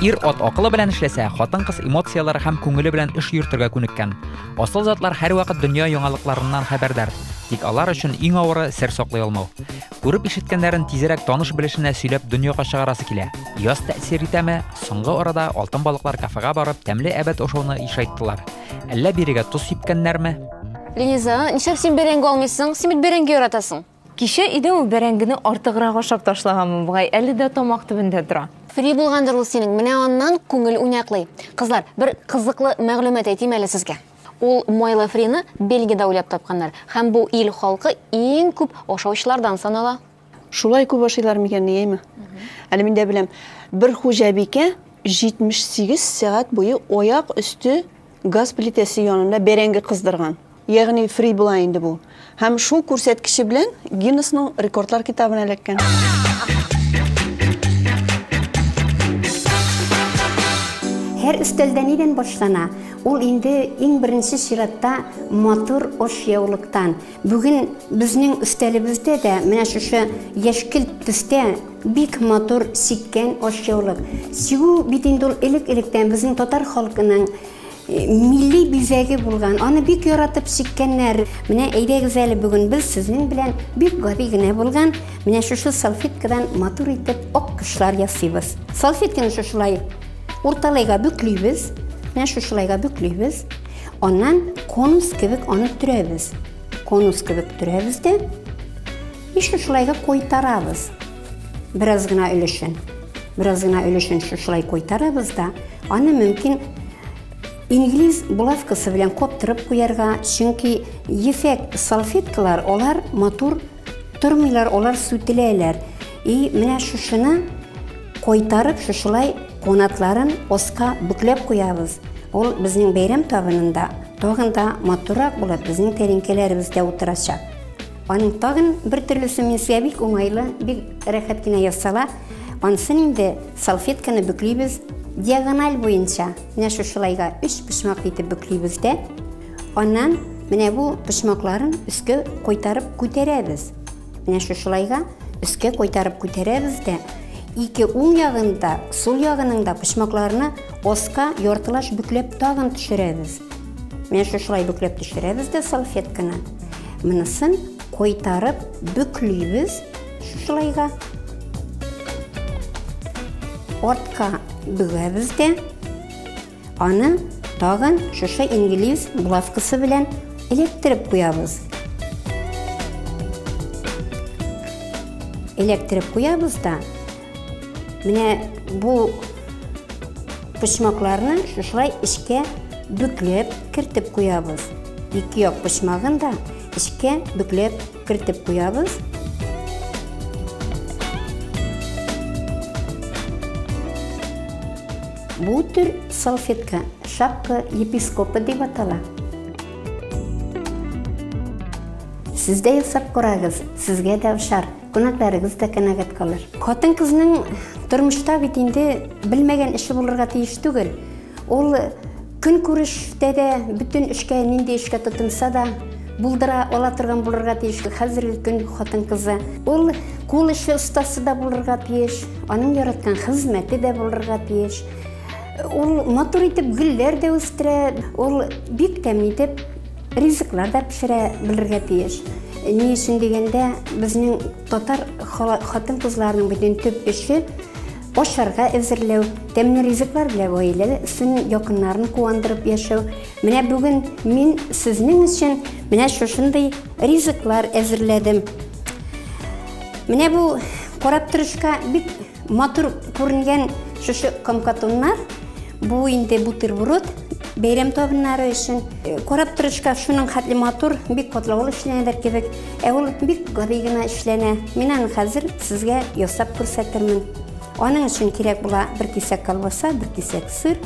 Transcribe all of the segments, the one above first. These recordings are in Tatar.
Ир от акылы белән эшләсә, хатын-кыз эмоциялары һәм күңеле белән эш йөртергә күнеккән. Асыл затлар һәр вакыт дөнья яңалыкларыннан хәбәрдар. Тик алар өчен иң авыры сер саклый алмау. Күреп ишеткәннәрен тизрәк таныш белешенә сөйләп дөньяга чыгарасы килә. Яз тәэсир итәме? Соңгы арада алтын балыклар кафега барып, тәмле әбәд ашауны ишайттылар. Әллә бирегә туз сипкәннәрме? Линиза, ничек син бәрәңге алмыйсың? Син бит бәрәңге яратасың. Кичә иде ул бәрәңгене артыграк ашап ташлаганмын, бугай әле дә тамак төбендә тора. Фри булгандыр ул синең. Менә аннан күңел уйнаклый. Кызлар, бер кызыклы мәгълүмат әйтим әле сезгә. Ул майлы фрины Бельгиядә уйлап тапканнар. Һәм бу ил халкы иң күп ашаучылардан санала. Шулай күп ашыйлар микән дигәнме? Әле мин дә беләм. Бер хуҗабикә 78 сәгать буе аяк өсте газ плитәсе янында бәрәңге кыздырган. Ягъни фри була инде бу. Һәм шул күрсәткече белән Гиннесның рекордлар китабына эләккән. Her üstelden iden başlana, ol indi en birinci şiratта motor oşyavlıktan. Bugün bizning üstelibizde de mena şu yeşkil tüste bik motor sikken oşyavlık. Sigu bitindol elik-elikten bizning tatar halkının milli bizegi bulgan. Onu bik yaratıp sikkenler. Mena eyde güzeli bugün biz sizin bilen bik gadi gine bulgan. Mena şu salfetkadan motor itip ok kışlar yasıyız. Salfetkanı şuşulayıp ortalayga büklüyüz, ne şuşulayga büklüyüz. Ondan konus kibik onu türeviz. Konus kibik türeviz de şuşulayga koytarabız. Birazgına ölüşün şuşulay koytarabız da onu mümkün İngiliz bulavkası bilen koptırıp koyarga. Çünkü efekt salfetkalar olar motor turmuylar, olar sütüleyler. Mene şuşuna koytarıp şuşulay konatların oska büklep koyabız. Ol bizning bayram tabınında, tağında motorak bulup bizning terinkeleribizde oturacak. Onun tağın bir türlüsü mensiye bik oңайлы, bik rahatkina yapsala, onсын indi salfetkаны bükleybiz, diagonal boyunca, mine şuşulayga 3 pışmak etip bükleybiz de, ondan mine bu pışmakların üskü koytarıp köterebiz. Mine şuşulayga üskü koytarıp köterebiz de, İki oң yağında, sol yağının pışmaklarını oska yortulaş büklep tağın düşürəbiz. Men şuşulay büklep düşürəbiz de salfetkini. Mınısın koytarıp büklüyüz şuşulayga. Ortka bügəbiz de. Onu tağın şuşa İngiliz bulavkısı bilen elektirip koyabız. Elektirip koyabız da mine bu pışmaklarını şuşulay işke büklep kirtip koyabız. İki yok pışmağını da işke büklep kirtip koyabız. Bu tür salfetka şapka yepiskopa deb atala. Siz de hesap ko'ragız, sizge de ushar. Konaklarınız da kanagat kalır. Katın kızının durmuşta bitinde bilmegen işi bulurga tiyiş tügül. Ol gün көрüşte de bütün işke ninde işke tutunsa da buldura olatırgan bulurga tiyiş. Hazır gün katın kızı. Ol kul işi ustası da bulurga tiyiş. Onun yaratkan hizmeti de bulurga tiyiş. Ol motor itip güller de üstüre. Ol bik temnitip riziklar da pişire bilirga tiyiş. Ne için degende bizning tatar xатын kızlarının bütün tüp işi oşarga əzirləu, təmin riziklar bilə qoyular, sizin yakınlarını kuvandırıp yaşau. Mene bugün min sizin için mene şuşunday riziklar əzirlədim. Mene bu korap turuşka bir motor көрінген şuşu komkatonlar, bu indi buterbrod, Beyram tabınları için korap turuşka şunun hatli motor bir kodlavul işlenir kebek. Ol bir gadigina işlene. Minan hazır sizge yosap ko'rsatarman. Onun için kerek bula bir kesek kalbasa, bir kesek sır,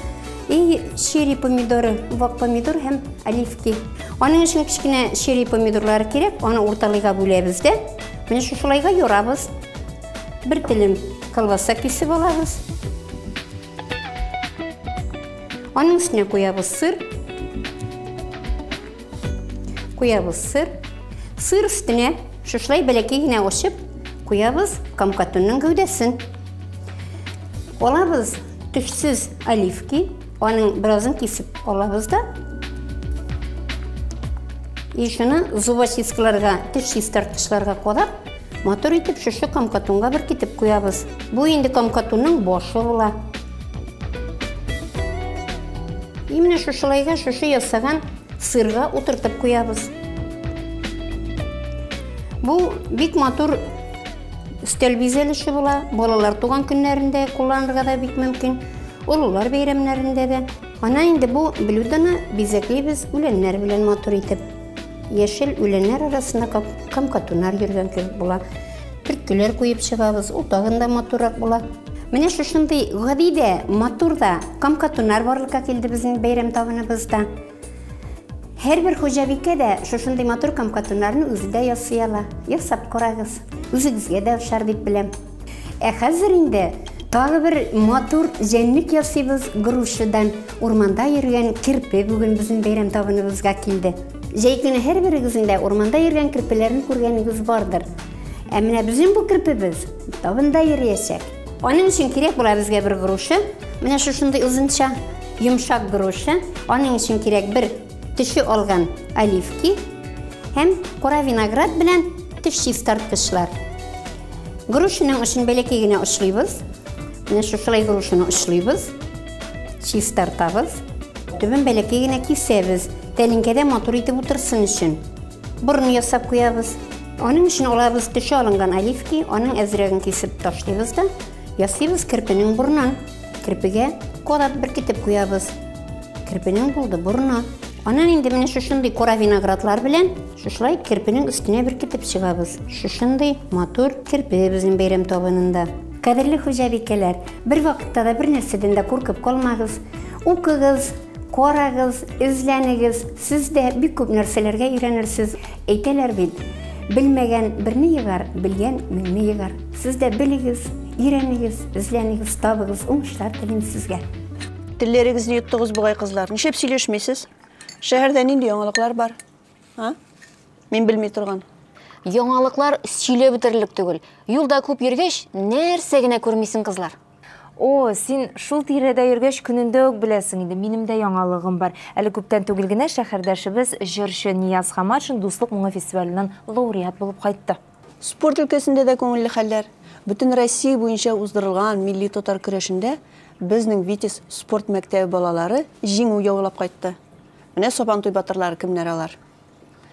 şeri pomidoru, vak pomidor hem alifki. Onun için kichkina şeri pomidorlar kerek, onu ortalığa bölebizde. Mene şuşulayga yorabız. Bir tilim kalbasa kesip alabız. Onun üstüne koyabız sır. Sır üstüne şuşlay belekegine oşup koyabız kamkatunun gövdesin. Olabız Тишсез оливки, аның біразын кесіп алабыз да. Ешіні зубочисткаларға, тіш чистартқышларға қодап, мотор етіп шүші камкатунға бір кетіп қоябыз. Бұл енді камкатунның бошы бола. Именно шүшілайға шүші ясаған сырға отыртып қоябыз. Бұл бик матур үстел безеліші бола. Балалар туған күнлерінде қоланырға да бик мүмкін. Олулар бейремлерінде де. Ана енді бұл блюданы безеклейбіз үленлер білен матур етіп. Ешіл үленлер арасында камкатунар жүрген көп бола. Түрткілер қойып шығабыз, ұтағында матурақ бола. Мене шушындай ғадиде, матурда камкатунар барлыққа келді біздің бейрем табыныбызда. Her bir hojabike de şuşunday matur kamkatunlarını özü de yasıyala. Yasap korağız. Özügізге de uşar deyip bilem. Hazır indi tağı bir matur cennet yasıyız gruşudan. Ormanda yürüyen kirpi bugün bizim beyram tabınımızga keldi. Jeykini her birigizinde ormanda yürüyen kirpilerini көргенігіз vardır. Emine bizim bu kirpimiz tabında yürüyecek. Onun için kerek bola bizge bir gruşu. Mine şuşunday uzunça yumşak gruşu. Onun için kerek bir tişi olgan olivki hem qora vinograt bilen tish чистартқычлар. Gruşunun için belekegine uçlayız. Mine şuşulay gruşunu uçlayız. Чистартабыз. Tübün belekegine kesebіз. Telinkede motor itip otursun için. Burnu yasap koyabız. Onun için olabız tişi alıngan olivki, onun ezregini kesip taşlayız da yasayız kirpinin burnun. Kirpige kodap bir kitip koyabız. Kirpinin buldu burnu. Onun indi mine şuşunday qora vinogratlar bilen şuşulay kirpinin üstüne bir kitip çıgabız. Şuşunday motor kirpi bizim beyram tabınında. Kadirli hojabikeler, bir vakitte da bir nerseden de korkup kalmağız. Okuyuz, korağız, izlenigiz. Siz de bir köp nerselerge öğrenirsiz. Eyteler bil. Bilmegen birini yığar, bilgen mini yığar. Siz de biligiz, öğrenigiz, izlenigiz, tabıgiz, oңuштар tileyim sizge. Tillerinizni yuttuğuz buğay kızlar. Nişep söyleşmeysiz? Şehirde nindi yoңалықлар бар? Ha? Men bilmey turgan. Yoңалықлар сөйлеп бітірлік түгіл. Юлда көп йөргеш, нәрсегіне көрмейсің қызлар. О, сен шул тирәдә йөргәч көнендә үк беләсең инде. Минем дә яңалыгым бар. Әле күптән түгел генә шәһәрдәшебез җырчы Нияз Хамашин дуслык моңы фестиваленнән лауреат булып кайтты. Спорт өлкәсендә дә күңелле хәлләр. Бүтән Россия буенча уздырылган милли татар көрәшендә безнең Витязь спорт мәктәбе балалары җиңү яулап кайтты. Менә Сабантуй батырлары кемнәр алар?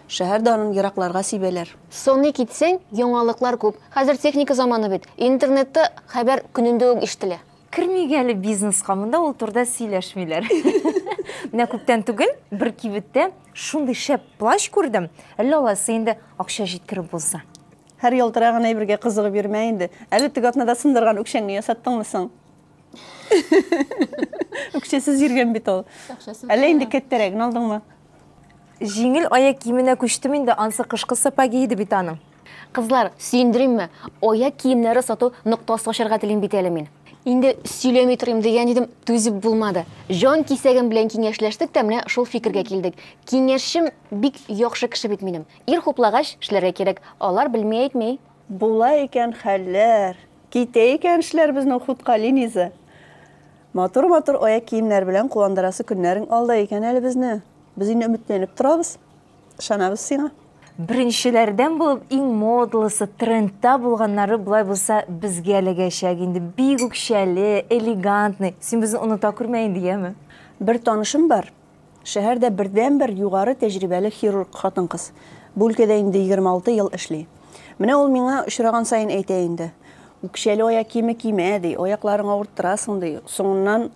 Шәһәрдә аның еракларга сибәләр. Соны китсең, яңалыклар күп. Хәзер техника заманы бит. Интернетта хәбәр көнендә үк ишетелә. Кірмегелі бизнесқа мында ол турда сөйләшмиләр. Менә күптән түгел бер кибеттә шундый шәп плащ күрдем. Әллә аласы инде акча җиткереп булса. Һәр ялтыраган әйбергә кызыгып йөрмә инде. Әле тигатнада сындырган үкшәңне ясаттыңмы соң? Үкшәсез йөргән бит ул. Әле инде кәттәрәген алдыңмы? Жеңіл аяк киеменә күчтем инде, ансы кышкы сапаги иде бит аның. Кызлар, сөендиримме? Аяк киемнәре сату ноктасы ашырга телим бит әле мин. Инде сөйләмей торыйм дигән идем, түзеп булмады. Жан кисәгем белән киңәшләштек тә менә шул фикергә килдек. Киңәшем бик яхшы кеше бит минем. Ир хуплагач эшләргә кирәк. Алар белмәй әйтмәй. Була икән хәлләр. Китә икән эшләр безнең хутка линизы. Матур-матур аяк киемнәр белән куандырасы көннәрең алда икән әле безне. Biz инде өметләнеп торабыз. Ышанабыз сиңа. Беренчеләрдән булып иң модалысы, трендта булганнары булай булса безгә эләгәчәк инде. Бик үкчәле, элегантный. Син безне оныта күрмәй инде, яме? Бер танышым бар. Шәһәрдә бердән-бер югары тәҗрибәле хирург хатын-кыз. Бу өлкәдә инде 26 ел эшли. Менә ул миңа очраган сайын әйтә инде. Үкчәле аяк киеме кимә ди, аякларың авырттырасың ди. Соңыннан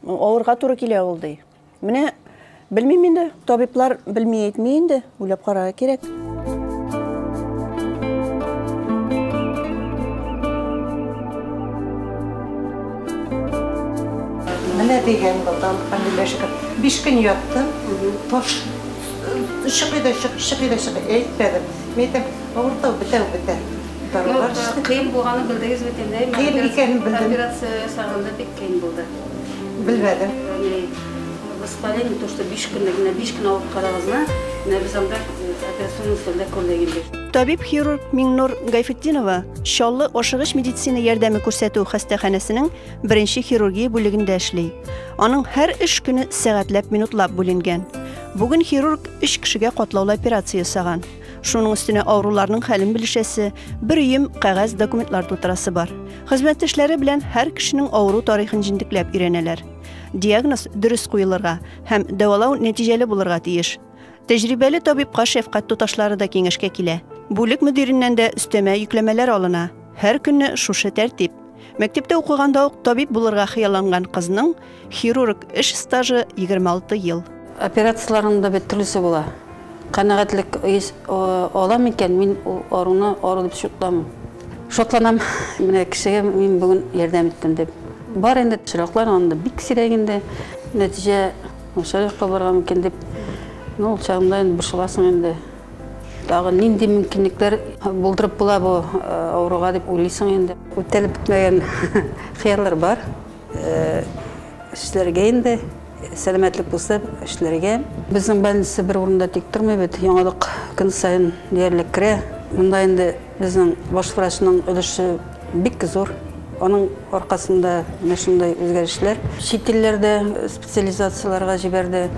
авырга туры килә ул ди. Менә bilmem inде, tabiplar bilmey etmey inде, uylab qararga kerak. Менә дигән булдан, пандемия 5 көн яттым. Тош шыгыда әйтмәдем. Мен авыртау бетә. Кыйын булганы белдегез бит инде. Кыйын икәнен белдем. Операция ясаганда бик кыйын булды. Белмәдем. Воспаление, то, что 5 көн авырып карагызна, менә без анда операцион устында күрдегенде. Табиб-хирург Миңнур Гайфетдинова Шаллы ашыгыч медицина ярдәме күрсәтү хастаханәсенең беренче хирургия бүлегендә эшли. Аның һәр эш көне сәгатьләп, минутлап бүленгән. Бүген хирург 3 кешегә катлаулы операция ясаган. Шуның өстенә авыруларның хәлен белешәсе, бер өем кәгазь документлар тутырасы бар. Хезмәттәшләре белән һәр кешенең авыру тарихын җентекләп өйрәнәләр. Диагноз дөрес куелырга һәм дәвалау нәтиҗәле булырга тиеш. Тәҗрибәле табибка шәфкать туташлары да киңәшкә килә. Бүлек мөдиреннән дә өстәмә йөкләмәләр алына. Һәр көнне шушы тәртип. Мәктәптә укыганда ук табиб булырга хыялланган кызның хирург эш стажы 26 ел. Операцияларында бит төрлесе була. Канагатьлек алам икән, мин аруны ару дип шутланам. Шотланам, менә кешегә мин бүген ярдәм иттем дип. Бар инде чираклар анда бик сирәгендә. Нәтиҗә ошарыкка барган икән дип. Ну, чагында инде бушыласың инде. Тагы нинди мөмкинлекләр булдырып була бу авыруга дип уйлыйсың инде. Үтәлеп бетмәгән хыяллар бар. Эшләргә инде сәламәтлек булса эшләргә. Безнең больница бер урында тик тормый бит. Яңалык көн сайын диярлек керә. Монда инде безнең баш врачның өлеше бик зур. Аның аркасында шундай үзгәрешләр. Чит илләрдә специализацияларга җибәрде.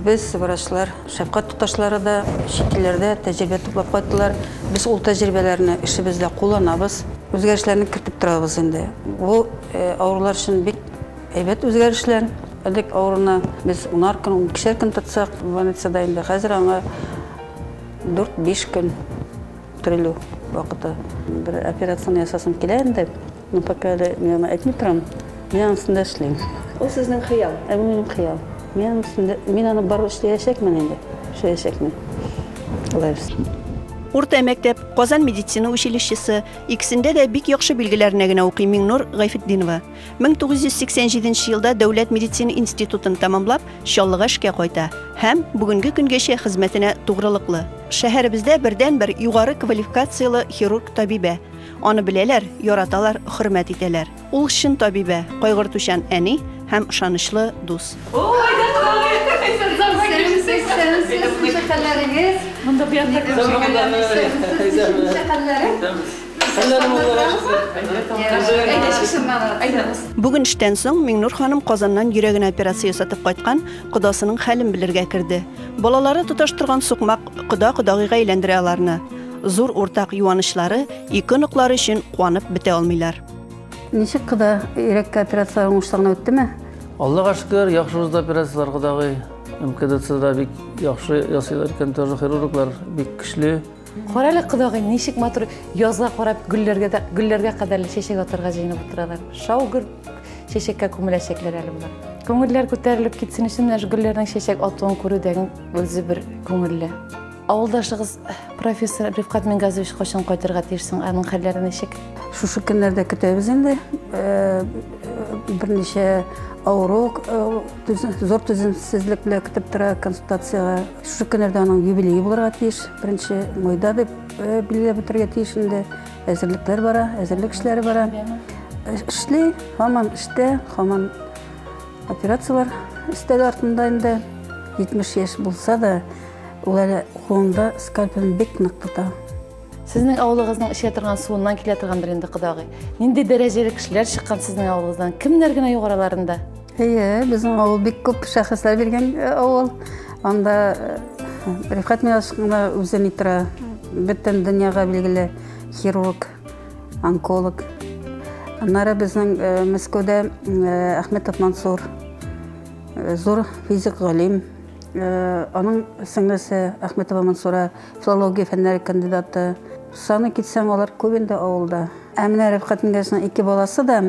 Без врачлар, шәфкать туташлары да чит илләрдә тәҗрибә туплап кайттылар. Без ул тәҗрибәләрне эшебездә кулланабыз. Үзгәрешләрне кертеп торабыз инде. Бу авырулар өчен бик әйбәт үзгәрешләр. Элек авыруны без 10 көн, 12 көн тотсак, больницада инде хәзер аңа 4-5 көн төрелү вакыты. Бер операцияны ясасым килә инде. Ну, пока я әйтми торам, мин өстендә эшлим. Ул сезнең хыял. Минем хыял. Мин аны бар эшләячәкмен инде. Эшләячәкмен. Алай. Урта мәктәп, Казан медицина училищесы, икесендә дә бик яхшы билгеләренә генә укый Миңнур Гайфетдинова. 1987 елда Дәүләт медицина институтын тәмамлап, Чаллыга эшкә кайта һәм бүгенге көнгәчә хезмәтенә тугрылыклы. Шәһәребездә бердән-бер югары квалификациялы хирург табибә. Аны беләләр, яраталар, хөрмәт итәләр. Ул чын табибә, кайгыртучан әни һәм ышанычлы дус. Бүген эштән соң Миңнур ханым Казаннан йөрәгенә операция ясатып кайткан, кодасының хәлен белергә керде. Балалары тоташтырган сукмак кода-кодагыйга әйләндерә аларны. Зур уртак юанычлары ике ныклары өчен куанып бетә алмыйлар. Ничек кыда йөрәккә операция уңышлыгына үттеме? Аллага шөкер, яхшы узды операциялар кодагый. МКДЦда бик яхшы ясыйлар икән, хирурглар бик көчле. Каралы кодагый ничек матур язга карап гөлләргә кадәрле чәчәк атырга җыенып утыралар. Шаугыр чәчәккә күмеләчәкләр әле булар. Күңелләр күтәрелеп китсен өчен гөлләрнең чәчәк атуын күрүдәге үзе бер күңелле. Авылдашыгыз профессор Рифкат Мингазович качан кайтырга тиешсең, аның хәлләре ничек? Шушы көннәрдә көтәбез инде. Берничә авыру, зур түземсезлек белән көтеп тора консультациягә. Шушы көннәрдә аның юбилее булырга тиеш. Беренче майда дип билгеләп бетергә тиеш инде. Әзерлекләр бара, әзерлек эшләре бара. Эшли, һаман эштә, һаман операциялар өстәл артында инде 70 яшь булса да, ул әле кулында скальпель бик нык тота. Сезнең авылыгызның эшкә торган суыннан килә торгандыр инде кодагый. Нинди дәрәҗәле кешеләр чыккан сезнең авылыгыздан? Кемнәр генә югарыларында? Безнең авыл бик күп шәхесләр биргән авыл. Анда Рифкат Мингазовичка үзе ни тора, бөтен дөньяга билгеле хирург, онколог. Аннары безнең Мәскәүдә Әхмәтов Мансур, зур физик галим. Аның сеңлесе Әхмәтова Мансура филология фәннәре кандидаты. Саны китсәң алар күп инде авылда. Менә Рифкат Мингазовичның 2 баласы да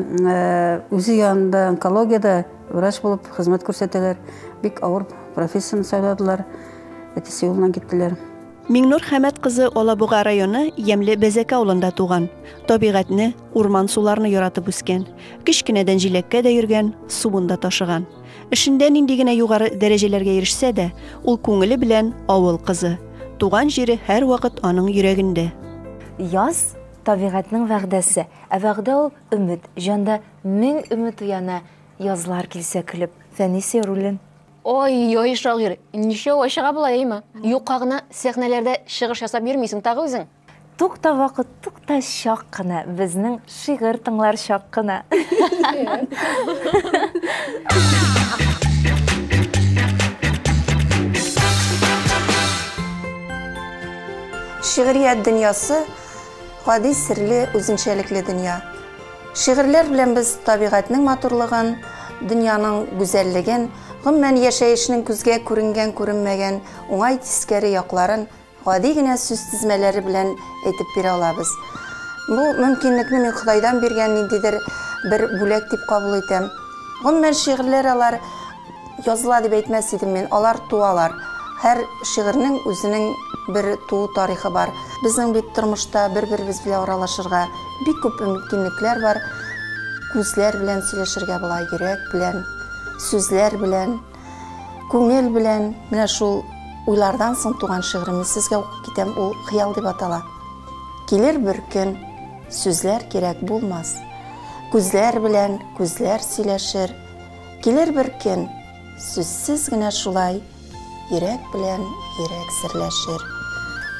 үзе янында онкологиядә врач булып хезмәт күрсәтәләр. Бик авыр профессияны сайладылар. Әтисе юлыннан киттеләр. Миңнур Хәмәт кызы Алабуга районы Ямле Бәзәкә авылында туган. Табигатьне, урман суларны яратып үскән. Кичкенәдән җиләккә дә йөргән, суында ташыган. Эшендә нинди генә югары дәрәҗәләргә ирешсә дә, ул күңеле белән авыл кызы. Туган җире һәр вакыт аның йөрәгендә. Яз табигатьнең вәгъдәсе. Ә вәгъдә ул өмет. Җанда 1000 өмет уяна, язлар килсә көлеп. Фәнис Яруллин. Ой, шагыйрь, ничә ашыга була әйме? Юкка гына сәхнәләрдә чыгыш ясап йөрмисең тагы үзең. Тукта вакыт, тукта шак кына, безнең шигырь тыңлар шак кына. Şiiriyat dünyası гади серле, үзенчәлекле дөнья. Шигырьләр белән без табигатьнең матурлыгын, дөньяның гүзәллеген, гомумән яшәешнең күзгә күренгән, күренмәгән, уңай тискәре якларын гади генә сүз тизмәләре белән әйтеп бирә алабыз. Бу мөмкинлекне мин Худайдан биргән ниндидер бер бүләк дип кабул итәм. Гомумән шигырьләр алар языла дип әйтмәс идем мин, алар туалар. Һәр шигырьнең үзенең bir туу тарихы бар. Безнең бит тормышта бер-беребез белән аралашырга бик күп мөмкинлекләр бар. Күзләр белән сөйләшергә була, йөрәк белән, сүзләр белән, күңел белән. Менә шул уйлардан соң туган шигыремне сезгә укып китәм, ул хыял дип атала. Килер бер көн, сүзләр кирәк булмас. Күзләр белән күзләр сөйләшер. Килер бер көн, сүзсез генә шулай йөрәк белән йөрәк серләшер.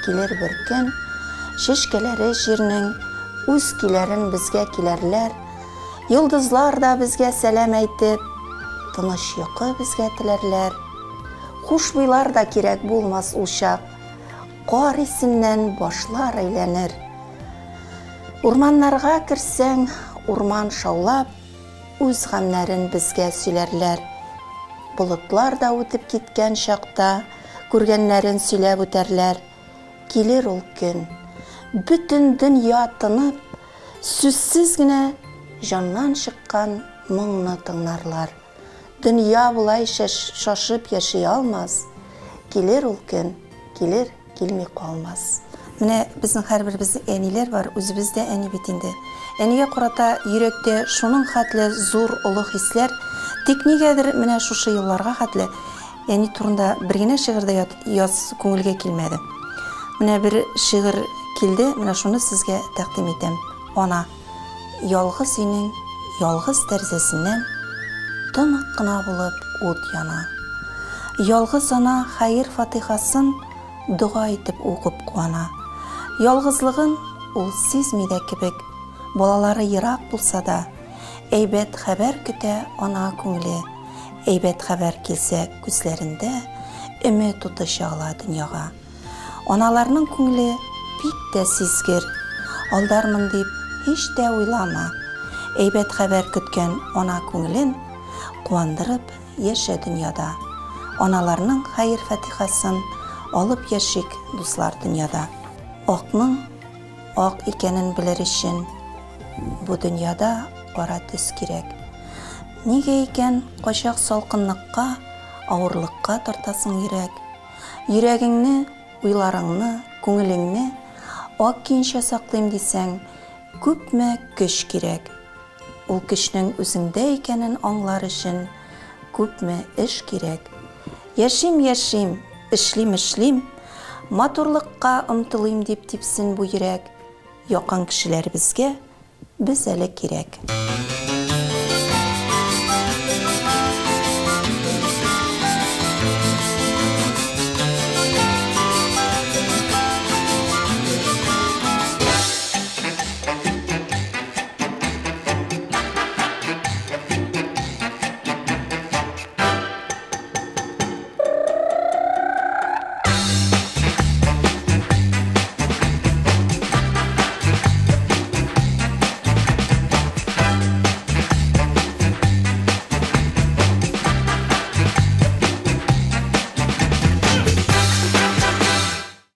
Килер бер көн, шешкәләре җирнең үз киләрен безгә киләрләр. Йолдызлар да безгә сәлам әйтеп, тыныч йокы безгә теләрләр. Хуш буйлар да кирәк булмас ул чак, кар исеннән башлар әйләнер. Урманнарга керсәң, урман шаулап, үз гамнәрен безгә сөйләрләр. Болытлар да үтеп киткән чакта, күргәннәрен сөйләп үтәрләр. Килер ул көн, бөтен дөнья тынып, сүзсез генә жаннан чыккан моңны тыңларлар. Дөнья булай шашып яши алмас. Килер ул көн, килер, килми калмас. Менә безнең һәрбер безнең әниләр бар, үзебездә әни бит инде. Әнигә карата йөрәктә шуның хәтле зур олы хисләр, тик нигәдер менә шушы елларга хәтле әни турында бер генә шигырьдә яз күңелгә килмәде. Менә бер шигырь килде, менә шуны сезгә тәкъдим итәм. Ана, ялгыз өйнең ялгыз тәрзәсеннән тонык кына булып ут яна. Ялгыз ана хәер фатихасын дуга итеп укып куана. Ялгызлыгын ул сизми дә кебек, балалары ерак булса да, әйбәт хәбәр көтә ана күңеле. Әйбәт хәбәр килсә күзләрендә, өмет уты чагыла дөньяга. Аналарның күңеле бик тә сизгер, алдармын дип һич тә уйлама. Әйбәт хәбәр көткән ана күңелен куандырып яшә дөньяда. Аналарның хәер фатихасын алып яшик дуслар дөньяда. Акның ак икәнен белер өчен бу дөньяда кара төс кирәк. Нигә икән качак салкынлыкка, авырлыкка тартасың йөрәк? Йөрәгеңне, уйларыңны, күңелеңне ак киенчә саклыйм дисәң, күпме көч кирәк. Ул көчнең үзеңдә икәнен аңлар өчен күпме эш кирәк. Яшим, яшим, эшлим, матурлыкка омтылыйм дип типсен бу йөрәк. Якын кешеләр безгә, без әле кирәк.